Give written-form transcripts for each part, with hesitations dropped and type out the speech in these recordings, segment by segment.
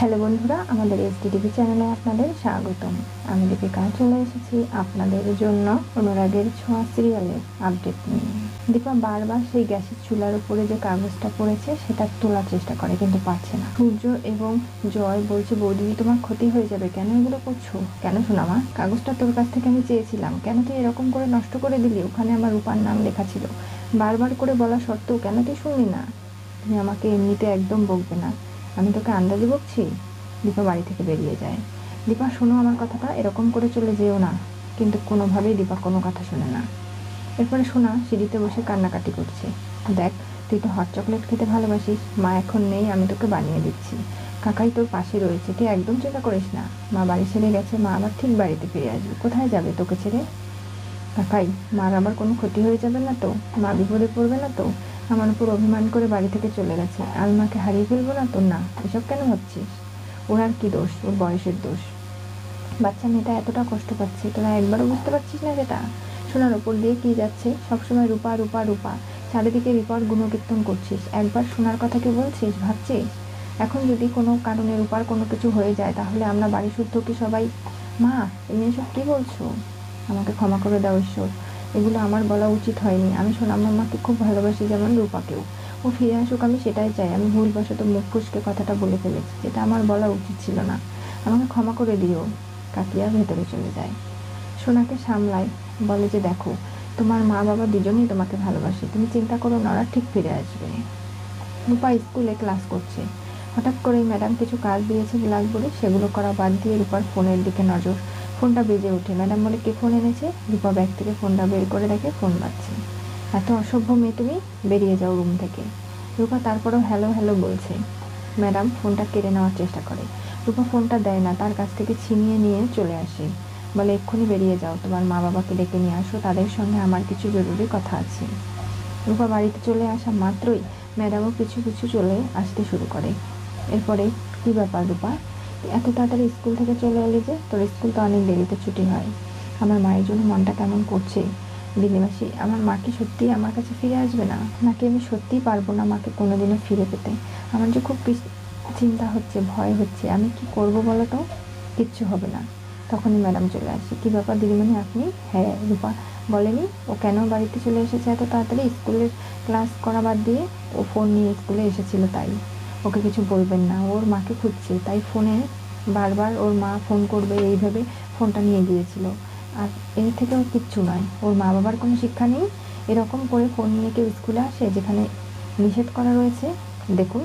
Hello বন্ধুরা, আমাদের SDTV চ্যানেলে আপনাদের স্বাগতম। আমি দীপিকা চলে এসেছি আপনাদের জন্য অনুরাগের ছোঁয়া সিরিয়ালের আপডেট নিয়ে। দীপা বারবার সেই গ্যাসের চুলার উপরে যে কাগজটা পড়েছে সেটা তোলার চেষ্টা করে, কিন্তু পারছে না। সূর্য এবং জয় বলছে, বৌদি তোমার ক্ষতি হয়ে যাবে, কেন এগুলো করছো? কেন শোনামা, কাগজটা তোর কাছ থেকে আমি চেয়েছিলাম, কেন তুই এরকম করে নষ্ট করে দিলি? ওখানে আমার রূপার নাম লেখা ছিল, বারবার করে বলা সত্ত্বেও কেন তুই শুনলি না? তুমি আমাকে এমনিতে একদম বকবে না, আমি তোকে আন্দাজে বকছি? দীপা বাড়ি থেকে বেরিয়ে যায়। দীপা, শোনো আমার কথাটা, এরকম করে চলে যেও না। কিন্তু কোনোভাবেই দীপা কোনো কথা শোনে না। এরপরে শোনা সিঁড়িতে বসে কান্নাকাটি করছে। দেখ, তুই তো হট চকলেট খেতে ভালোবাসিস, মা এখন নেই, আমি তোকে বানিয়ে দিচ্ছি। কাকাই তোর পাশে রয়েছে, তুই একদম চিন্তা করিস না। মা বাড়ি ছেড়ে গেছে, মা আবার ঠিক বাড়িতে ফিরে আসবে। কোথায় যাবে তোকে ছেড়ে? কাকাই, মার আবার কোনো ক্ষতি হয়ে যাবে না তো? মা বিপদে পড়বে না তো? আমার উপর অভিমান করে বাড়ি থেকে চলে গেছে, আমি মাকে হারিয়ে ফেলবো না তো? না, এসব কেন ভাবছিস? ওর আর কি দোষ? ওর বয়সের দোষ। বাচ্চা মেয়েটা এতটা কষ্ট পাচ্ছে, তোরা একবারও বুঝতে পারছিস না সেটা? সোনার ওপর দিয়ে কি যাচ্ছে, সবসময় রূপা রূপা রূপা, চারিদিকে রূপার গুণকীর্তন করছিস, একবার সোনার কথা কি বলছিস, ভাবছিস? এখন যদি কোনো কারণে রূপার কোনো কিছু হয়ে যায়, তাহলে আমরা বাড়ি শুদ্ধ কি সবাই? মা, তুমি এসব কী বলছো? আমাকে ক্ষমা করে দাও ঈশ্বর, এগুলো আমার বলা উচিত হয়নি। আমি সোনাম মামাকে খুব ভালোবাসি, যেমন রূপাকেও। ও ফিরে আসুক, আমি সেটাই চাই। আমি ভুলবশত মুখ ফুসকে কথাটা বলে ফেলেছি, যেটা আমার বলা উচিত ছিল না। আমাকে ক্ষমা করে দিও। কাকিয়া ভেতরে চলে যায়, সোনাকে সামলায়, বলে যে দেখো, তোমার মা বাবা দুজনেই তোমাকে ভালোবাসে, তুমি চিন্তা করো না, ওরা ঠিক ফিরে আসবে। রূপা স্কুলে ক্লাস করছে, হঠাৎ করেই ম্যাডাম কিছু কাজ দিয়েছে ব্ল্যাকবোর্ডে, সেগুলো করা বাদ দিয়ে রূপার ফোনের দিকে নজর। ফোনটা বেজে ওঠে। ম্যাডাম বলে, কে ফোন এনেছে? রূপা ব্যাগ থেকে ফোনটা বের করে দেখে ফোন বাজছে। এত অসভ্য মেয়ে তুমি, বেরিয়ে যাও রুম থেকে। রূপা তারপরেও হ্যালো হ্যালো বলছে। ম্যাডাম ফোনটা কেড়ে নেওয়ার চেষ্টা করে। রূপা ফোনটা দেয় না, তার কাছ থেকে ছিনিয়ে নিয়ে চলে আসে। বলে, এক্ষুনি বেরিয়ে যাও, তোমার মা বাবাকে ডেকে নিয়ে আসো, তাদের সঙ্গে আমার কিছু জরুরি কথা আছে। রূপা বাড়িতে চলে আসা মাত্রই ম্যাডামও পিছু পিছু চলে আসতে শুরু করে। এরপরে, কী ব্যাপার রূপা, এত তাড়াতাড়ি স্কুল থেকে চলে এলি যে? তোর স্কুল তো অনেক দেরিতে ছুটি হয়। আমার মায়ের জন্য মনটা কেমন করছে। দিদিমাসি, আমার মা কি সত্যিই আমার কাছে ফিরে আসবে না, নাকি আমি সত্যিই পারবো না মাকে কোনোদিনও ফিরে পেতে? আমার যে খুব চিন্তা হচ্ছে, ভয় হচ্ছে, আমি কি করব বলো তো? কিচ্ছু হবে না। তখনই ম্যাডাম চলে আসে। কী ব্যাপার দিদিমণি, আপনি? হ্যাঁ, রূপা বলেনি ও কেন বাড়িতে চলে এসেছে এত তাড়াতাড়ি? স্কুলের ক্লাস করা বাদ দিয়ে ও ফোন নিয়ে স্কুলে এসেছিল, তাই। ওকে কিছু বলবেন না, ওর মাকে খুঁজছে, তাই ফোনে বারবার ওর মা ফোন করবে এই ভেবে ফোনটা নিয়ে গিয়েছিল। আর এর থেকেও কিচ্ছু নয়, ওর মা বাবার কোনো শিক্ষা নেই, এরকম করে ফোন নিয়ে কেউ স্কুলে আসে যেখানে নিষেধ করা রয়েছে? দেখুন,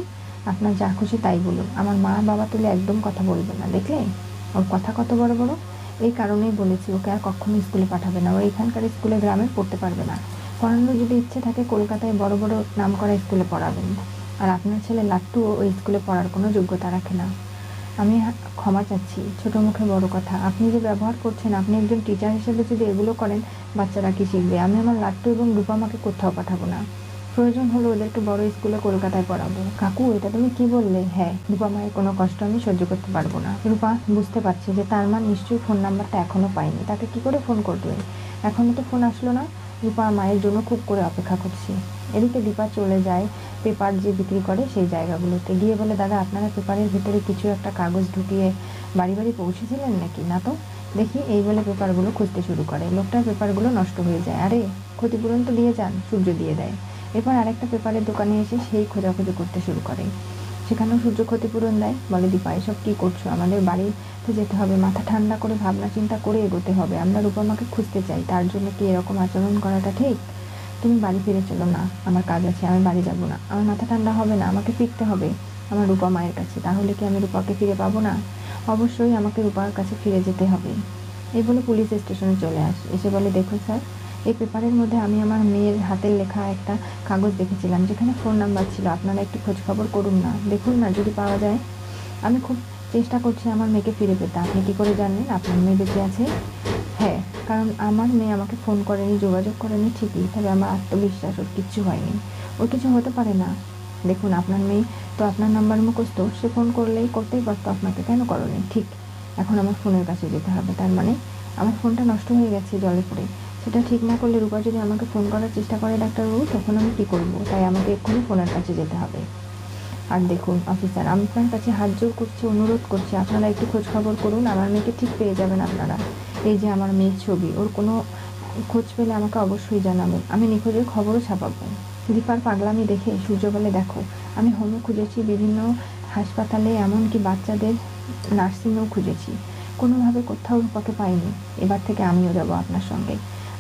আপনার যা খুশি তাই বলুন, আমার মা বাবা তুলে একদম কথা বলবেন না, দেখলে ওর কথা কত বড় বড়। এই কারণেই বলেছি ওকে আর কখনো স্কুলে পাঠাবে না, ও এখানকার স্কুলে গ্রামে পড়তে পারবে না। পড়ানোর যদি ইচ্ছে থাকে কলকাতায় বড় বড় নাম করা স্কুলে পড়াবেন। আর আপনার ছেলে লাট্টুও ওই স্কুলে পড়ার কোনো যোগ্যতা রাখে না। আমি ক্ষমা চাচ্ছি, ছোটো মুখে বড় কথা। আপনি যে ব্যবহার করছেন, আপনি একজন টিচার হিসেবে যদি এগুলো করেন, বাচ্চারা কি শিখবে? আমি আমার লাট্টু এবং রূপা মাকে কোথাও পাঠাবো না। প্রয়োজন হলে ওদেরকে বড় স্কুলে কলকাতায় পড়াবো। কাকু, এটা তুমি কি বললে? হ্যাঁ, রূপা মায়ের কোনো কষ্ট আমি সহ্য করতে পারবো না। রূপা বুঝতে পারছি যে তার মা নিশ্চয়ই ফোন নাম্বারটা এখনও পায়নি, তাকে কি করে ফোন করবে? এখনও তো ফোন আসলো না। রূপা মায়ের জন্য খুব করে অপেক্ষা করছি। এদিকে দীপা চলে যায় পেপার যে বিক্রি করে সেই জায়গাগুলোতে, গিয়ে বলে, দাদা আপনারা পেপারের ভিতরে কিছু একটা কাগজ ঢুকিয়ে বাড়ি বাড়ি পৌঁছেছিলেন নাকি? না তো দেখি। এই বলে পেপারগুলো খুঁজতে শুরু করে। লোকটার পেপারগুলো নষ্ট হয়ে যায়। আরে, ক্ষতিপূরণ তো দিয়ে যান। সূর্য দিয়ে দেয়। এরপর আরেকটা পেপারের দোকানে এসে সেই খোঁজাখুঁজি করতে শুরু করে। সেখানেও সূর্য ক্ষতিপূরণ দেয়। বলে, দীপা এসব কী করছো? আমাদের বাড়িতে যেতে হবে, মাথা ঠান্ডা করে ভাবনা চিন্তা করে এগোতে হবে। আমরা রূপমাকে খুঁজতে চাই, তার জন্য কি এরকম আচরণ করাটা ঠিক? তুমি বাড়ি ফিরে চলো না, আমার কাজ আছে, আমি বাড়ি যাব না। আমার মাথা ঠান্ডা হবে না, আমাকে ফিরতে হবে আমার রূপা মায়ের কাছে। তাহলে কি আমি রূপাকে ফিরে পাবো না? অবশ্যই আমাকে রূপার কাছে ফিরে যেতে হবে। এই বলে পুলিশ স্টেশনে চলে আসে। এসে বলে, দেখুন স্যার, এই পেপারের মধ্যে আমি আমার মেয়ের হাতের লেখা একটা কাগজ দেখেছিলাম, যেখানে ফোন নাম্বার ছিল। আপনারা একটু খোঁজখবর করুন না, দেখুন না যদি পাওয়া যায়। আমি খুব চেষ্টা করছি আমার মেয়েকে ফিরে পেতে। আপনি কী করে জানলেন আপনার মেয়ে বেঁচে আছে? হ্যাঁ, কারণ আমার মেয়ে আমাকে ফোন করেনি, যোগাযোগ করেনি ঠিকই, তবে আমার আত্মবিশ্বাস ওর কিচ্ছু হয়নি। ওর কিছু হতে পারে না। দেখুন, আপনার মেয়ে তো আপনার নাম্বার মুখস্থ, সে ফোন করতেই পারতো আপনাকে, কেন করনি? ঠিক, এখন আমার ফোনের কাছে যেতে হবে। তার মানে আমার ফোনটা নষ্ট হয়ে গেছে জলে পড়ে। সেটা ঠিক না করলে রূপা যদি আমাকে ফোন করার চেষ্টা করে ডাক্তারবাবু, তখন আমি কী করবো? তাই আমাকে এক্ষুনি ফোনের কাছে যেতে হবে। আর দেখুন অফিসার, আমি আপনার কাছে হাত জোর করছি, অনুরোধ করছি, আপনারা একটু খোঁজ খবর করুন, আমার মেয়েকে ঠিক পেয়ে যাবেন আপনারা। এই যে আমার মেয়ের ছবি, ওর কোনো খোঁজ পেলে আমাকে অবশ্যই জানাবেন, আমি নিখোঁজের খবরও ছাপাবো। দীপার পাগলামি দেখে সূর্য বলে, দেখো আমি হোমে খুঁজেছি, বিভিন্ন হাসপাতালে, এমনকি বাচ্চাদের নার্সিংয়েও খুঁজেছি, কোনোভাবে কোথাও রূপাকে পাইনি। এবার থেকে আমিও যাবো আপনার সঙ্গে।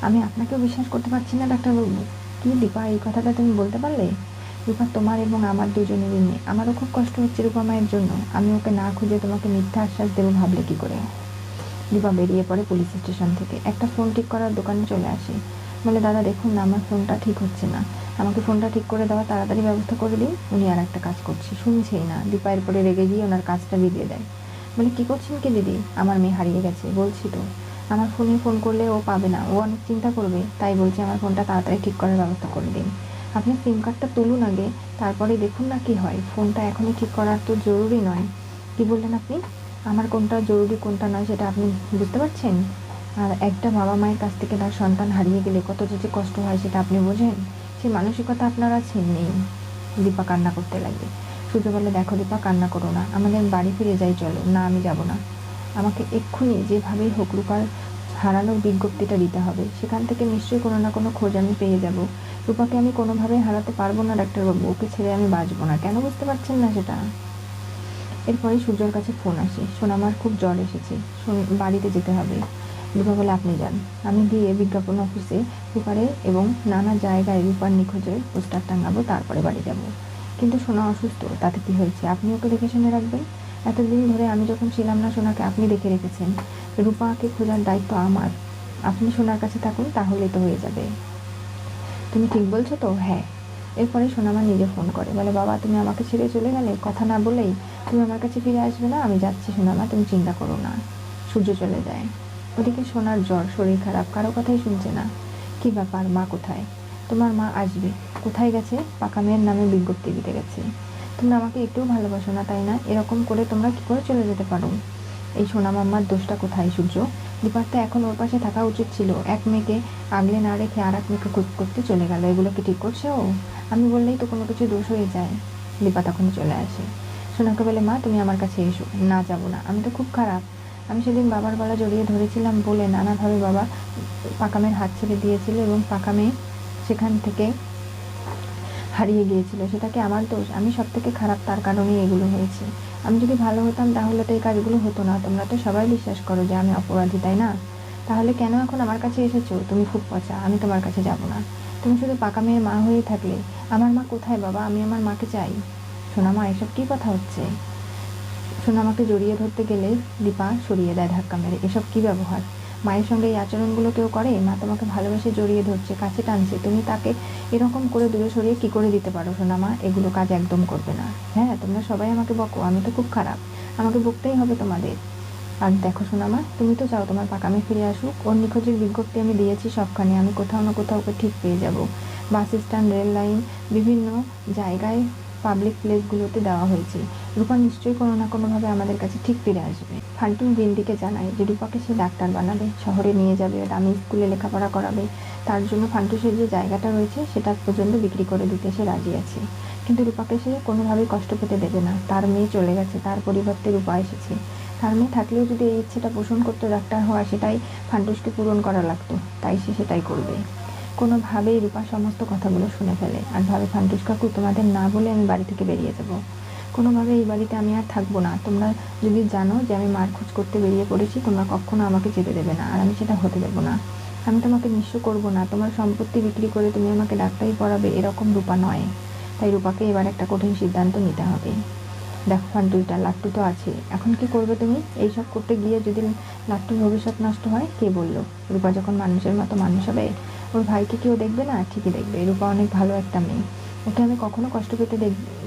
আমি আপনাকেও বিশ্বাস করতে পারছি না ডাক্তারবাবু। কি দীপা, এই কথাটা তুমি বলতে পারলে? রূপা তোমার এবং আমার দুজনেরই মেয়ে, আমারও খুব কষ্ট হচ্ছে রূপা মায়ের জন্য। আমি ওকে না খুঁজে তোমাকে মিথ্যা আশ্বাস দেবো ভাবলে কি করে? দীপা বেরিয়ে পড়ে পুলিশ স্টেশন থেকে, একটা ফোন ঠিক করার দোকানে চলে আসে। বলে, দাদা দেখুন না, আমার ফোনটা ঠিক হচ্ছে না, আমাকে ফোনটা ঠিক করে দেওয়া তাড়াতাড়ি ব্যবস্থা করে দিন। উনি আর একটা কাজ করছে, শুনছেই না। দীপা এরপরে রেগে গিয়ে ওনার কাজটা বিগড়ে দেয়। বলে, কি করছেন কি দিদি? আমার মেয়ে হারিয়ে গেছে বলছি তো, আমার ফোনে ফোন করলে ও পাবে না, ও অনেক চিন্তা করবে, তাই বলছি আমার ফোনটা তাড়াতাড়ি ঠিক করার ব্যবস্থা করে দিন। আপনি সিম কার্ডটা তুলুন আগে, তারপরে দেখুন না কি হয়। ফোনটা এখনই ঠিক করার তো জরুরি নয়। কি বললেন আপনি? আমার কোনটা জরুরি কোনটা নয় সেটা আপনি বুঝতে পারছেন? আর একটা বাবা মায়ের কাছ থেকে তার সন্তান হারিয়ে গেলে কত যে কষ্ট হয় সেটা আপনি বোঝেন? সেই মানসিকতা আপনার আছে? নেই। দীপা কান্না করতে লাগে। সূর্য বলে, দেখো দীপা, কান্না করো না, আমাদের বাড়ি ফিরে যাই চলো। না, আমি যাব না, আমাকে এক্ষুনি যেভাবেই হোক রূপার হারানোর বিজ্ঞপ্তিটা দিতে হবে। সেখান থেকে নিশ্চয়ই কোনো না কোনো খোঁজ আমি পেয়ে যাব। রূপাকে আমি কোনোভাবেই হারাতে পারবো না ডাক্তারবাবু, ওকে ছেড়ে আমি বাঁচবো না। কেন বুঝতে পারছেন না সেটা? এরপরে সূর্যর কাছে ফোন আসে, সোনামার খুব জ্বর এসেছে, বাড়িতে যেতে হবে। রূপা বলে, আপনি যান। আমি গিয়ে বিজ্ঞাপন অফিসে রূপারে এবং নানা জায়গায় রূপার নিখোঁজের পোস্টার টাঙাবো, তারপরে বাড়ি যাব। কিন্তু সোনা অসুস্থ, তাতে কি হয়েছে? আপনি ওকে দেখে শুনে রাখবেন। এতদিন ধরে আমি যখন ছিলাম না, সোনাকে আপনি দেখে রেখেছেন। রূপাকে খোঁজার দায়িত্ব আমার। আপনি সোনার কাছে থাকুন, তাহলেই তো হয়ে যাবে। তুমি ঠিক বলছো তো? হ্যাঁ। এরপরে সোনামা নিজে ফোন করে, বলে, বাবা তুমি আমাকে ছেড়ে চলে গেলে, কথা না বলেই তুমি আমার কাছে ফিরে আসবে না? আমি যাচ্ছি সোনামা, তুমি চিন্তা করো না। সূর্য চলে যায়। ওদিকে সোনার জ্বর, শরীর খারাপ, কারো কথাই শুনছে না। কি ব্যাপার, মা কোথায়? তোমার মা আসবে। কোথায় গেছে? পাকা মেয়ের নামে বিজ্ঞপ্তি দিতে গেছে। তোমরা আমাকে একটুও ভালোবাসো না, তাই না? এরকম করে তোমরা কি করে চলে যেতে পারো? এই সোনামাম্মার দোষটা কোথায় সূর্য? দীপার তো এখন ওর পাশে থাকা উচিত ছিল। এক মেয়েকে আগলে না রেখে আর এক মেয়েকে খুঁজ করতে চলে গেল। এগুলো কি ঠিক করছে ও? আমি বললেই তো কোনো কিছু দোষ হয়ে যায়। দীপা তখন চলে আসে। সোনাকে বলে, মা তুমি আমার কাছে এসো। না, যাবো না, আমি তো খুব খারাপ। আমি সেদিন বাবার গলা জড়িয়ে ধরেছিলাম বলে নানাভাবে বাবা পাকামের হাত ছেড়ে দিয়েছিল এবং পাকামে সেখান থেকে হারিয়ে গিয়েছিল। সেটা কি আমার দোষ? আমি সব থেকে খারাপ, তার কারণেই এগুলো হয়েছে। আমি যদি ভালো হতাম তাহলে তো এই কাজগুলো হতো না। তোমরা তো সবাই বিশ্বাস করো যে আমি অপরাধী, তাই না? তাহলে কেন এখন আমার কাছে এসেছো? তুমি খুব পচা, আমি তোমার কাছে যাব না। তুমি শুধু পাকা মেয়ের মা হয়ে থাকলে। আমার মা কোথায় বাবা? আমি আমার মাকে চাই। সোনামা, এসব কী কথা হচ্ছে? সোনামাকে জড়িয়ে ধরতে গেলে দীপা সরিয়ে দেয় ধাক্কা মেরে। এসব কী ব্যবহার? মায়ের সঙ্গে এই আচরণগুলো কেউ করে? মা তোমাকে ভালোবেসে জড়িয়ে ধরছে, কাছে টানছে, তুমি তাকে এরকম করে দূরে সরিয়ে কী করে দিতে পারো সোনামা? এগুলো কাজ একদম করবে না। হ্যাঁ, তোমরা সবাই আমাকে বকো, আমি তো খুব খারাপ, আমাকে বকতেই হবে তোমাদের। আর দেখো সোনামা, তুমি তো চাও তোমার পাকামে ফিরে আসুক। ওর নিখোঁজের বিজ্ঞপ্তি আমি দিয়েছি সবখানে, আমি কোথাও না কোথাও ওকে ঠিক পেয়ে যাব। বাস স্ট্যান্ড, রেল লাইন, বিভিন্ন জায়গায়, পাবলিক প্লেসগুলোতে দেওয়া হয়েছে। রূপা নিশ্চয়ই কোনো না কোনোভাবে আমাদের কাছে ঠিক ফিরে আসবে। ফাল্টুন বিন্দিকে জানায় যে রূপাকে সে ডাক্তার বানাবে, শহরে নিয়ে যাবে, দামি স্কুলে লেখাপড়া করাবে। তার জন্য ফান্টুসের যে জায়গাটা রয়েছে সেটা পর্যন্ত বিক্রি করে দিতে সে রাজি আছে। কিন্তু রূপাকে সে কোনোভাবেই কষ্ট পেতে দেবে না। তার মেয়ে চলে গেছে, তার পরিবর্তে রূপা এসেছে। তার মেয়ে থাকলেও যদি এই ইচ্ছেটা পোষণ করতো ডাক্তার হওয়া, সেটাই ফান্টুসকে পূরণ করা লাগতো, তাই সে সেটাই করবে। কোনোভাবেই রূপা সমস্ত কথাগুলো শুনে ফেলে আর ভাবে, ফান্টুস কাকু তোমাদের না বলে আমি বাড়ি থেকে বেরিয়ে যাব। কোনোভাবে এই বাড়িতে আমি আর থাকবো না। তোমরা যদি জানো যে আমি মার খোঁজ করতে বেরিয়ে পড়েছি, তোমরা কখনো আমাকে যেতে দেবে না, আর আমি সেটা হতে দেবো না। আমি তোমাকে নিঃস্ব করবো না। তোমার সম্পত্তি বিক্রি করে তুমি আমাকে ডাক্তারি পড়াবে, এরকম রূপা নয়। তাই রূপাকে এবার একটা কঠিন সিদ্ধান্ত নিতে হবে। দেখো ফান্টুসটা, লাট্টু তো আছে, এখন কি করবে তুমি? এইসব করতে গিয়ে যদি লাট্টুর ভবিষ্যৎ নষ্ট হয়? কে বললো? রূপা যখন মানুষের মতো মানুষ হবে, ওর ভাইকে কেউ দেখবে না? ঠিকই দেখবে। রূপা অনেক ভালো একটা মেয়ে, ওকে আমি কখনো কষ্ট পেতে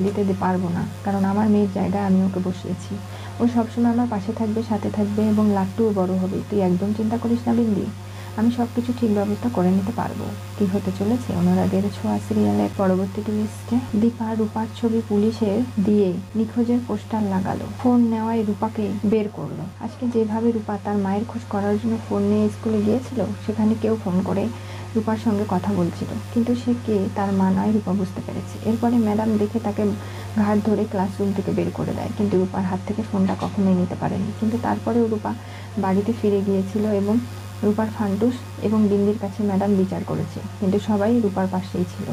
দিতে পারবো না, কারণ আমার মেয়ের জায়গায় আমি ওকে বসিয়েছি। ও সবসময় আমার পাশে থাকবে, সাথে থাকবে, এবং লাট্টুও বড় হবে। তুই একদম চিন্তা করিস না বিন্দি, আমি সব কিছু ঠিক ব্যবস্থা করে নিতে পারবো। কি হতে চলেছে অনুরাগের ছোঁয়া সিরিয়ালের পরবর্তী টুইস্টে? দীপা রূপার ছবি পুলিশের দিয়ে নিখোঁজের পোস্টার লাগালো, ফোন নেওয়ায় রূপাকে বের করলো। আজকে যেভাবে রূপা তার মায়ের খোঁজ করার জন্য ফোন নিয়ে স্কুলে গিয়েছিল, সেখানে কেউ ফোন করে রূপার সঙ্গে কথা বলছিল, কিন্তু সে কে তার মা নয় রূপা বুঝতে পেরেছে। এরপরে ম্যাডাম দেখে তাকে ঘাট ধরে ক্লাসরুম থেকে বের করে দেয়, কিন্তু রূপার হাত থেকে ফোনটা কখনোই নিতে পারেনি। কিন্তু তারপরেও রূপা বাড়িতে ফিরে গিয়েছিল এবং রূপার ফান্টুস এবং বিন্দির কাছে ম্যাডাম বিচার করেছে, কিন্তু সবাই রূপার পাশেই ছিল,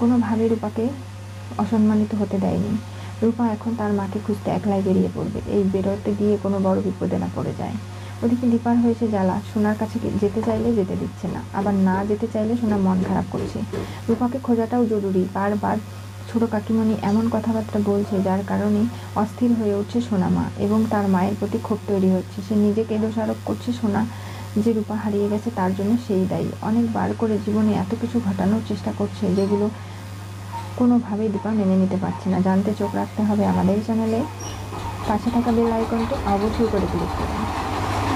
কোনোভাবে রূপাকে অসম্মানিত হতে দেয়নি। রূপা এখন তার মাকে খুঁজতে একলাই বেরিয়ে পড়বে, এই বেরোতে গিয়ে কোনো বড় বিপদে না পড়ে যায়। ওদিকে দীপার হয়েছে জ্বালা, সোনার কাছে যেতে চাইলে যেতে দিচ্ছে না, আবার না যেতে চাইলে সোনা মন খারাপ করছে। রূপাকে খোঁজাটাও জরুরি, বারবার ছোট কাকিমণি এমন কথাবার্তা বলছে যার কারণে অস্থির হয়ে উঠছে সোনামা এবং তার মায়ের প্রতি ক্ষোভ তৈরি হচ্ছে। সে নিজেকে দোষারোপ করছে, সোনা যে রূপা হারিয়ে গেছে তার জন্য সেই দায়ী। অনেকবার করে জীবনে এত কিছু ঘটানোর চেষ্টা করছে যেগুলো কোনোভাবেই দীপা মেনে নিতে পারছে না। জানতে চোখ রাখতে হবে আমাদের চ্যানেলে, পাশে থাকা বেল আইকনটি অবশ্যই করে ক্লিক করুন।